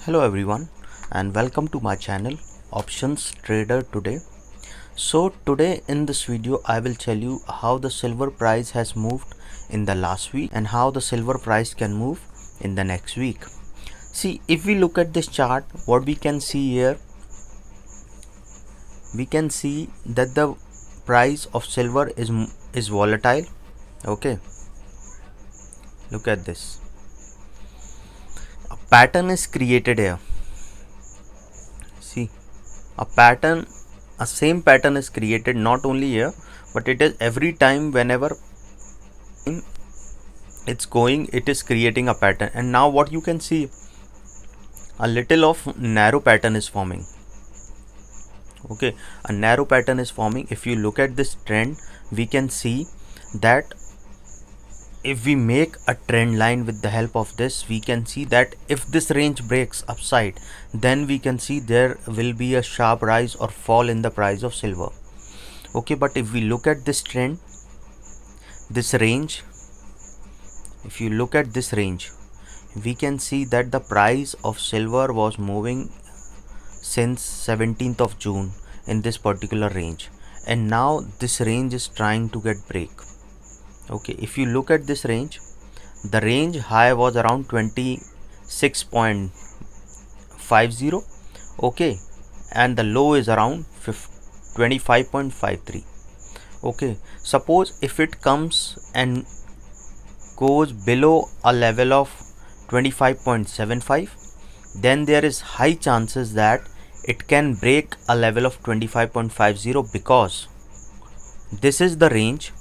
Hello everyone and welcome to my channel Options Trader Today. So today in this video I will tell you how the silver price has moved in the last week and how the silver price can move in the next week. See, if we look at this chart, what we can see here, we can see that the price of silver is volatile. Okay, look at this. A pattern is created here. See, a same pattern is created not only here, but it is every time whenever it's going, it is creating a pattern. And now what you can see, a little of narrow pattern is forming. Okay, a narrow pattern is forming. If you look at this trend, we can see that if we make a trend line with the help of this, we can see that if this range breaks upside, then we can see there will be a sharp rise or fall in the price of silver. Okay, but if we look at this trend, this range, if you look at this range, we can see that the price of silver was moving since 17th of June in this particular range, and now this range is trying to get break. Okay, if you look at this range, the range high was around 26.50. okay, and the low is around 25.53. okay, suppose if it comes and goes below a level of 25.75, then there is high chances that it can break a level of 25.50, because this is the range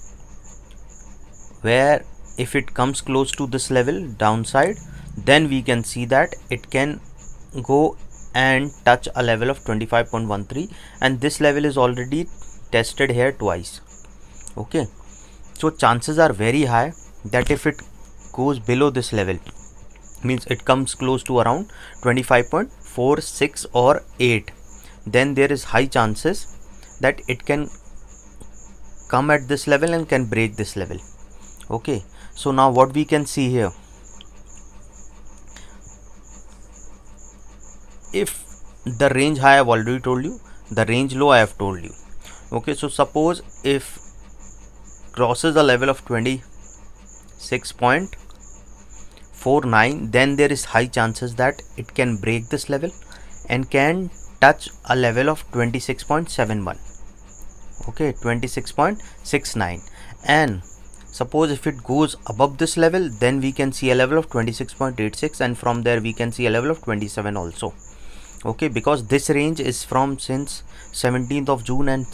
where if it comes close to this level downside, then we can see that it can go and touch a level of 25.13, and this level is already tested here twice. Okay, so chances are very high that if it goes below this level, means it comes close to around 25.46 or 8, then there is high chances that it can come at this level and can break this level. Okay, so now what we can see here, if the range high I have already told you, the range low I have told you. Okay, so suppose if crosses a level of 26.49, then there is high chances that it can break this level and can touch a level of 26.71. okay, 26.69, and suppose if it goes above this level, then we can see a level of 26.86, and from there we can see a level of 27 also. Okay, because this range is from since 17th of June and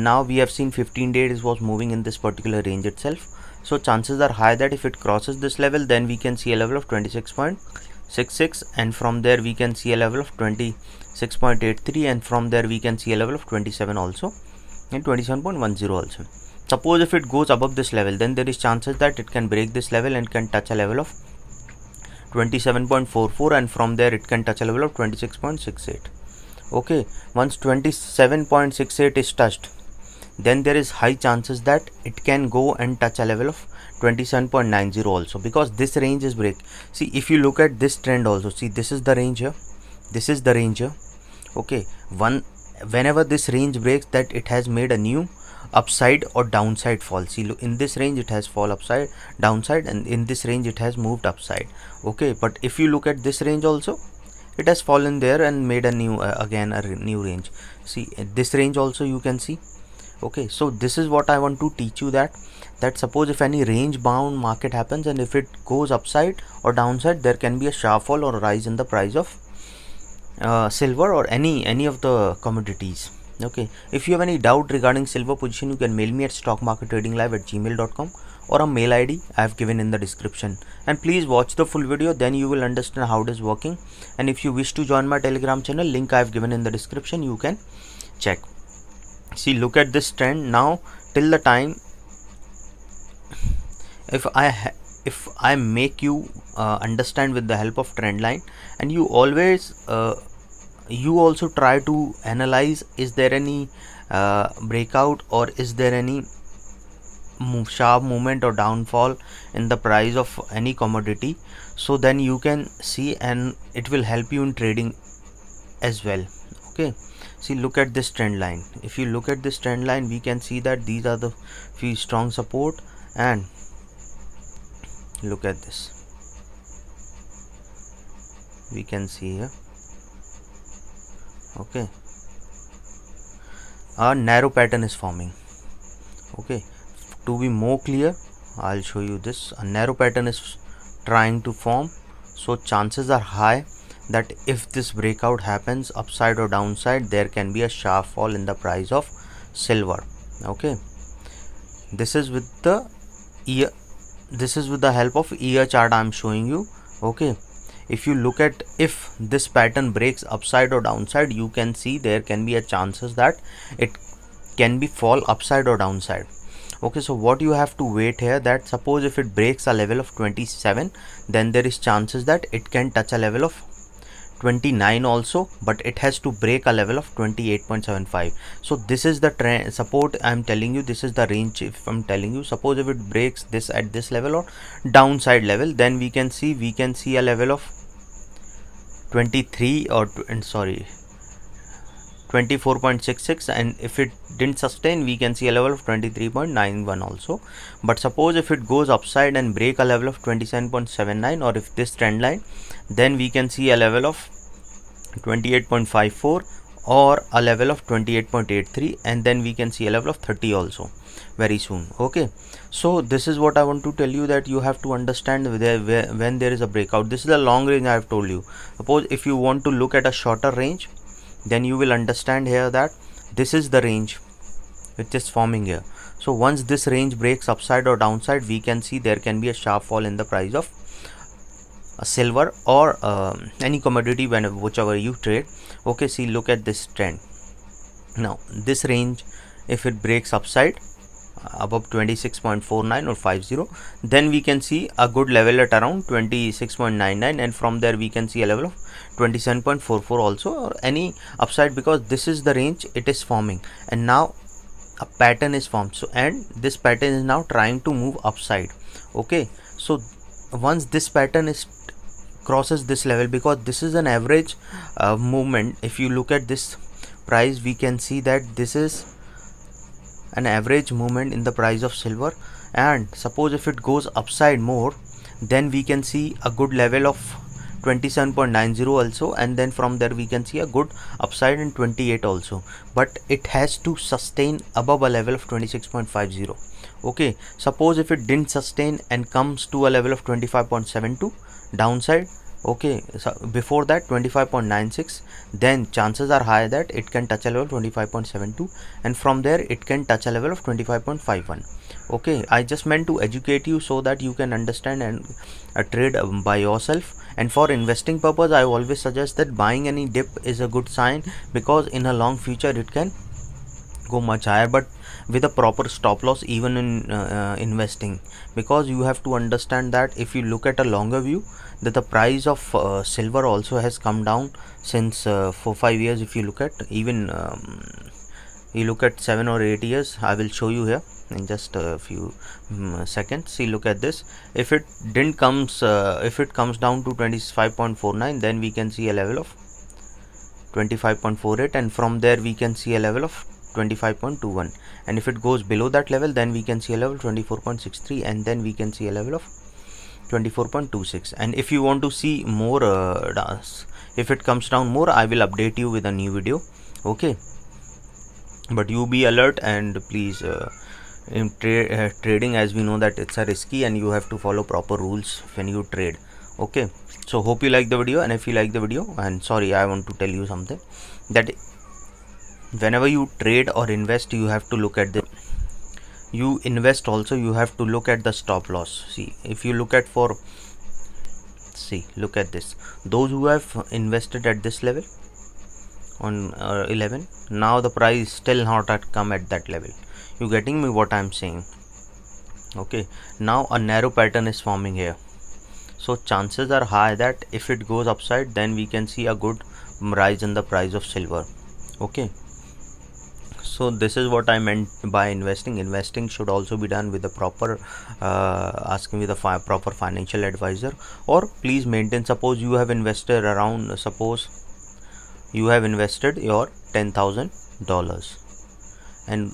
now we have seen 15 days was moving in this particular range itself. So chances are high that if it crosses this level, then we can see a level of 26.66, and from there we can see a level of 26.83, and from there we can see a level of 27 also, and 27.10 also. Suppose if it goes above this level, then there is chances that it can break this level and can touch a level of 27.44, and from there it can touch a level of 26.68. okay, once 27.68 is touched, then there is high chances that it can go and touch a level of 27.90 also, because this range is break. See, if you look at this trend also, see, this is the range here, this is the range here. Okay, whenever this range breaks, that it has made a new upside or downside fall. See, look, in this range it has fall upside, downside, and in this range it has moved upside. Okay, but if you look at this range also, it has fallen there and made a new again a new range. See, this range also you can see. Okay, so this is what I want to teach you, that suppose if any range bound market happens, and if it goes upside or downside, there can be a sharp fall or rise in the price of silver or any of the commodities. Okay, if you have any doubt regarding silver position, you can mail me at stockmarkettradinglive@gmail.com, or a mail ID I have given in the description. And please watch the full video, then you will understand how it is working. And if you wish to join my Telegram channel, link I have given in the description, you can check. See, look at this trend now till the time, if I make you understand with the help of trend line, and you always you also try to analyze, is there any breakout or is there any sharp movement or downfall in the price of any commodity, so then you can see and it will help you in trading as well. Okay, see, look at this trend line. If you look at this trend line, we can see that these are the few strong support, and look at this, we can see here. Okay, a narrow pattern is forming. Okay, to be more clear, I'll show you this. A narrow pattern is trying to form, so chances are high that if this breakout happens upside or downside, there can be a sharp fall in the price of silver. Okay, this is with the year, this is with the help of year chart I'm showing you. Okay, if you look at, if this pattern breaks upside or downside, you can see there can be a chances that it can be fall upside or downside. Okay, so what you have to wait here, that suppose if it breaks a level of 27, then there is chances that it can touch a level of 29 also, but it has to break a level of 28.75. so this is the trend support I'm telling you, this is the range. If I'm telling you, suppose if it breaks this at this level or downside level, then we can see a level of 23 or 24.66, and if it didn't sustain, we can see a level of 23.91 also. But suppose if it goes upside and break a level of 27.79, or if this trend line, then we can see a level of 28.54 or a level of 28.83, and then we can see a level of 30 also very soon. Okay, so this is what I want to tell you, that you have to understand when there is a breakout. This is a long range I have told you. Suppose if you want to look at a shorter range, then you will understand here that this is the range which is forming here. So once this range breaks upside or downside, we can see there can be a sharp fall in the price of a silver or any commodity, whichever you trade. Okay, see, look at this trend. Now this range, if it breaks upside above 26.49 or 50, then we can see a good level at around 26.99, and from there we can see a level of 27.44 also, or any upside, because this is the range it is forming, and now a pattern is formed. So, and this pattern is now trying to move upside. Okay, so once this pattern is crosses this level, because this is an average movement, if you look at this price, we can see that this is an average movement in the price of silver, and suppose if it goes upside more, then we can see a good level of 27.90 also, and then from there we can see a good upside in 28 also, but it has to sustain above a level of 26.50. okay, suppose if it didn't sustain and comes to a level of 25.72 downside, okay, so before that 25.96, then chances are high that it can touch a level 25.72, and from there it can touch a level of 25.51. okay, I just meant to educate you so that you can understand and trade by yourself. And for investing purpose, I always suggest that buying any dip is a good sign, because in a long future it can go much higher, but with a proper stop loss even in investing, because you have to understand that if you look at a longer view, that the price of silver also has come down since 4-5 years. If you look at even you look at 7 or 8 years, I will show you here in just a few seconds. See, look at this. If it didn't comes if it comes down to 25.49, then we can see a level of 25.48, and from there we can see a level of 25.21, and if it goes below that level, then we can see a level 24.63, and then we can see a level of 24.26. and if you want to see more if it comes down more, I will update you with a new video. Okay, but you be alert, and please in trading, as we know that it's a risky, and you have to follow proper rules when you trade. Okay, so hope you like the video, and if you like the video, and sorry, I want to tell you something, that whenever you trade or invest, you have to look at the you invest also, you have to look at the stop loss. See, if you look at look at this, those who have invested at this level on 11, now the price still not come at that level. You getting me what I'm saying? Okay, now a narrow pattern is forming here, so chances are high that if it goes upside, then we can see a good rise in the price of silver. Okay, So this is what I meant by investing should also be done with the proper asking with a proper financial advisor, or please maintain. Suppose you have invested around, suppose you have invested your $10,000, and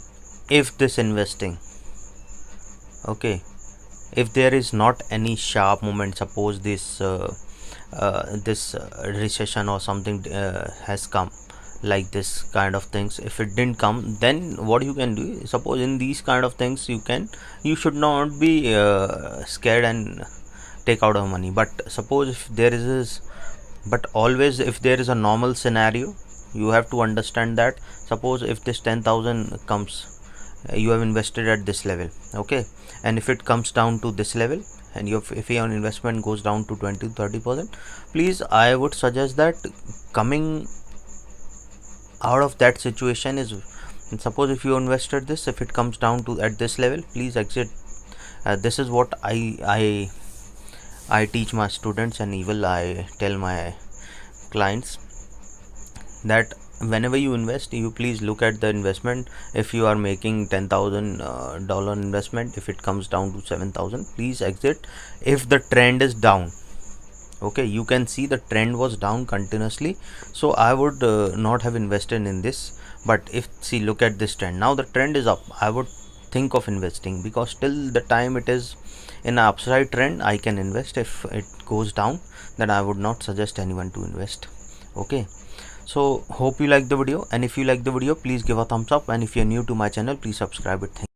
if this investing, okay, if there is not any sharp movement, suppose this recession or something has come, like this kind of things, if it didn't come, then what you can do, suppose in these kind of things, you should not be scared and take out of money. But suppose if there is but always if there is a normal scenario, you have to understand that, suppose if this 10,000 comes, you have invested at this level, okay, and if it comes down to this level, and if your investment goes down to 20-30%, please, I would suggest that coming out of that situation is, suppose if you invested this, if it comes down to at this level, please exit. This is what I teach my students, and even I tell my clients that whenever you invest, you please look at the investment. If you are making $10,000 investment, if it comes down to 7,000, please exit. If the trend is down, okay, you can see the trend was down continuously, so I would not have invested in this. But if, see, look at this trend, now the trend is up, I would think of investing, because till the time it is in an upside trend, I can invest. If it goes down, then I would not suggest anyone to invest. Okay, so hope you like the video, and if you like the video, please give a thumbs up, and if you're new to my channel, please subscribe it. Thank you.